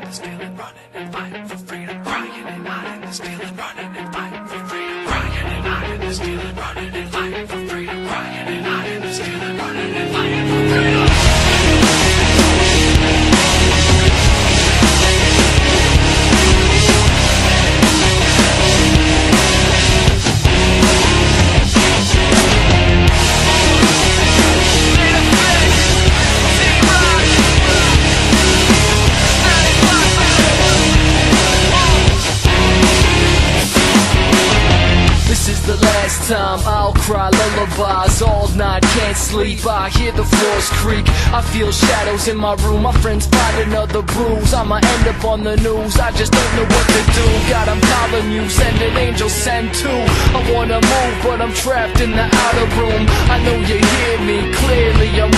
and stealing, running and fighting for freedom, crying and hiding and stealing, running and fighting for freedom, crying and hiding and stealing, running and fighting for freedom, crying and hiding and stealing, running and fighting for freedom. Time I'll cry lullabies all night, can't sleep. I hear the floors creak, I feel shadows in my room. My friends find another bruise, I'ma end up on the news. I just don't know what to do. God, I'm calling you, send an angel, send two. I wanna move, but I'm trapped in the outer room. I know you hear me clearly, I'm